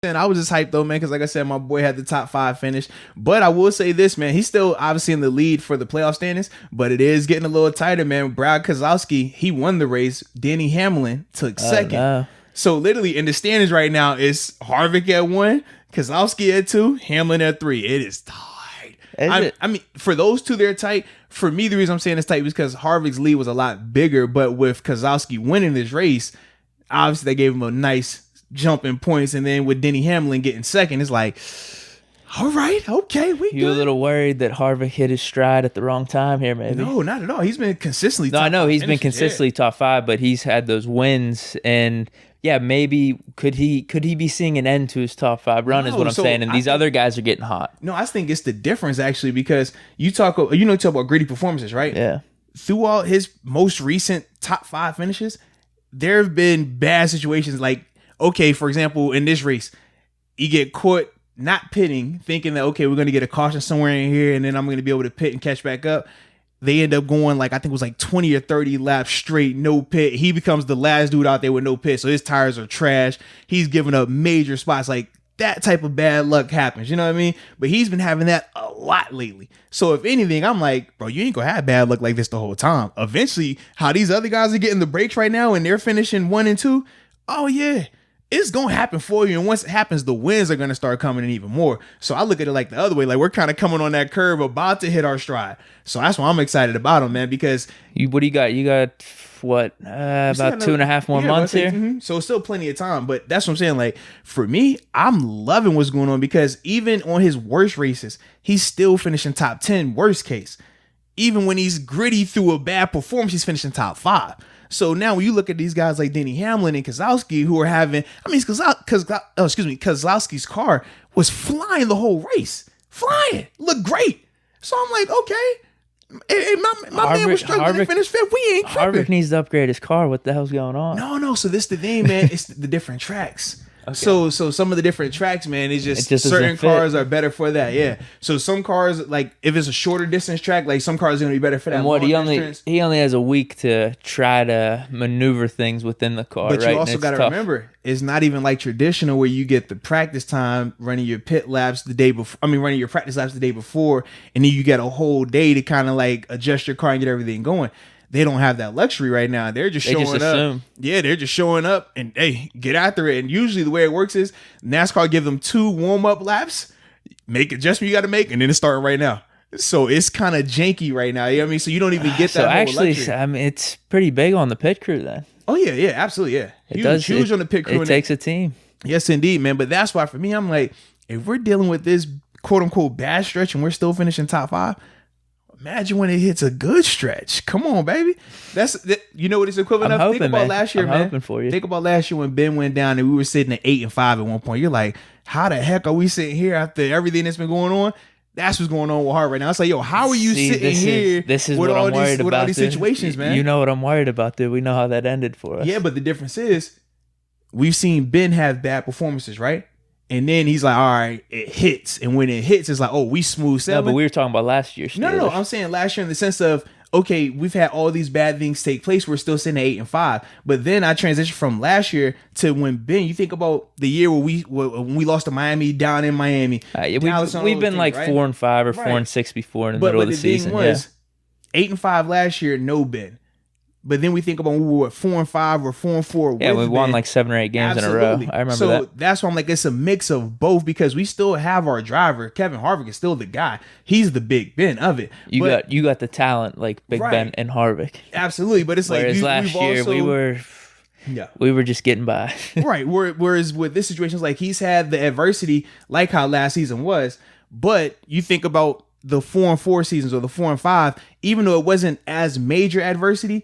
And I was just hyped though, man, because like I said, my boy had the top 5 finish. But I will say this, man, he's still obviously in the lead for the playoff standings, but it is getting a little tighter, man. Brad Keselowski, he won the race. Denny Hamlin took second. No. So literally in the standings right now, it's Harvick at 1, Keselowski at 2, Hamlin at 3. It is tight. I mean, for those two, they're tight. For me, the reason I'm saying it's tight is because Harvick's lead was a lot bigger, but with Keselowski winning this race, obviously they gave him a nice jump in points, and then with Denny Hamlin getting second, it's like, all right, okay, You a little worried that Harvick hit his stride at the wrong time here, maybe? No, not at all. He's been consistently. No, I know he's been finishes, consistently top 5, but he's had those wins, and yeah, maybe could he be seeing an end to his top 5 run? Is what I'm saying, and these other guys are getting hot. No, I think it's the difference actually, because you talk about gritty performances, right? Yeah. Through all his most recent top 5 finishes, there have been bad situations like. Okay, for example, in this race, you get caught not pitting, thinking that, okay, we're going to get a caution somewhere in here, and then I'm going to be able to pit and catch back up. They end up going, like, I think it was like 20 or 30 laps straight, no pit. He becomes the last dude out there with no pit, so his tires are trash. He's giving up major spots. Like, that type of bad luck happens, you know what I mean? But he's been having that a lot lately. So if anything, I'm like, bro, you ain't going to have bad luck like this the whole time. Eventually, how these other guys are getting the breaks right now and they're finishing 1 and 2, oh, yeah. It's going to happen for you. And once it happens, the wins are going to start coming in even more. So I look at it like the other way. Like we're kind of coming on that curve, about to hit our stride. So that's why I'm excited about him, man, because... What do you got? You got, what, about 2.5 more months here? Mm-hmm. So it's still plenty of time. But that's what I'm saying. Like, for me, I'm loving what's going on because even on his worst races, he's still finishing top 10, worst case. Even when he's gritty through a bad performance, he's finishing top 5. So now when you look at these guys like Denny Hamlin and Keselowski who are having, Keselowski's car was flying the whole race. Flying. Looked great. So I'm like, okay. My man was struggling to finish 5th. We ain't tripping. Harvick needs to upgrade his car. What the hell's going on? No. So this the thing, man. It's the different tracks. Okay. So some of the different tracks, man, it's just certain cars are better for that. Yeah. So some cars, like if it's a shorter distance track, like some cars are gonna be better for that. And what he only has a week to try to maneuver things within the car. But right? You also got to remember, it's not even like traditional where you get the practice time running your pit laps the day before. I mean, running your practice laps the day before, and then you get a whole day to kind of like adjust your car and get everything going. They don't have that luxury right now. They're just showing up. Yeah, they're just showing up and hey, get after it. And usually the way it works is NASCAR give them 2 warm-up laps, make adjustment you got to make, and then it's starting right now. So it's kind of janky right now. You know what I mean? So you don't even get that. So actually, luxury. I mean, it's pretty big on the pit crew then. Oh yeah, absolutely, yeah. Huge on the pit crew. It takes a team. Yes, indeed, man. But that's why for me, I'm like, if we're dealing with this quote unquote bad stretch and we're still finishing top 5. Imagine when it hits a good stretch. Come on, baby. You know what it's equivalent of? Think about last year, man. I'm hoping for you. Think about last year when Ben went down and we were sitting at 8 and 5 at one point. You're like, how the heck are we sitting here after everything that's been going on? That's what's going on with Hart right now. It's like, yo, how are you sitting here with all these situations, man? You know what I'm worried about, dude. We know how that ended for us. Yeah, but the difference is we've seen Ben have bad performances, right? And then he's like, all right, it hits. And when it hits, it's like, oh, we smooth sailing. No, but we were talking about last year. No. I'm saying last year in the sense of, okay, we've had all these bad things take place. We're still sitting at 8 and 5. But then I transitioned from last year to when Ben, you think about the year when we lost to Miami down in Miami. We've been like 4 and 5 or 4 and 6 before in the middle of the season. But the thing was, 8 and 5 last year, no Ben. But then we think about when we were at 4 and 5 or 4 and 4. Yeah, we won like 7 or 8 games in a row. I remember that. So that's why I'm like, it's a mix of both because we still have our driver. Kevin Harvick is still the guy. He's the Big Ben of it. You got the talent like Big Ben and Harvick. Absolutely, but it's whereas like last year we were just getting by. Right. Whereas with this situation, it's like he's had the adversity like how last season was. But you think about the 4 and 4 seasons or the 4 and 5, even though it wasn't as major adversity.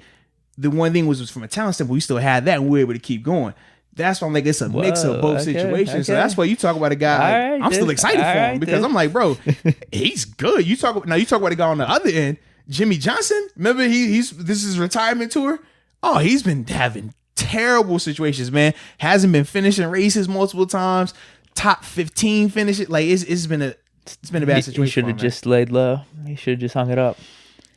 The one thing was from a talent standpoint, we still had that and we were able to keep going. That's why I'm like, it's a mix of both situations. Okay. So that's why you talk about a guy. I'm still excited for him because I'm like, bro, he's good. You talk about a guy on the other end, Jimmy Johnson. Remember, this is his retirement tour. Oh, he's been having terrible situations, man. Hasn't been finishing races multiple times. Top 15 finishes. Like it's been a bad situation. He should have just laid low. He should have just hung it up.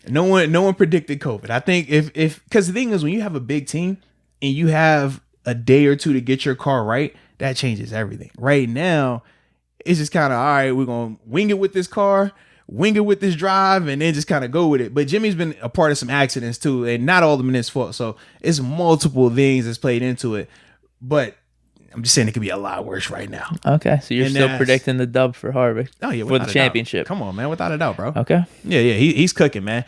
No one predicted COVID. I think if because the thing is when you have a big team and you have a day or two to get your car right, that changes everything. Right now, it's just kind of, all right, we're going to wing it with this car, wing it with this drive, and then just kind of go with it. But Jimmy's been a part of some accidents too, and not all of them in his fault. So it's multiple things that's played into it. But I'm just saying it could be a lot worse right now. Okay, so you're still predicting the dub for Harvick. Oh yeah, for the championship. Come on, man, without a doubt, bro. Okay. Yeah, he's cooking, man.